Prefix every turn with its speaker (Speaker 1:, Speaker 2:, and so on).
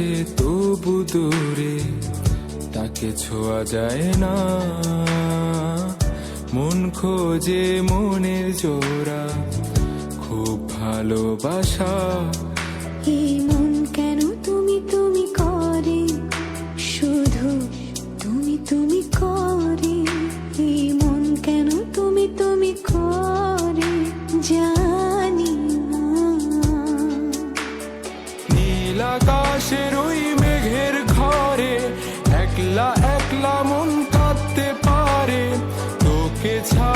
Speaker 1: কাছে তবু দূরে, তাকে ছোঁয়া যায় না। মন খোঁজে মনের জোড়া, খুব ভালোবাসা।
Speaker 2: এই মন কেন তুমি তুমি করে, শুধু তুমি তুমি করে। এই মন কেন তুমি তুমি করে, জানি না।
Speaker 1: নীল আকাশের ওই মেঘের ঘরে একলা একলা মন কাঁদতে পারে, তোকে ছাড়া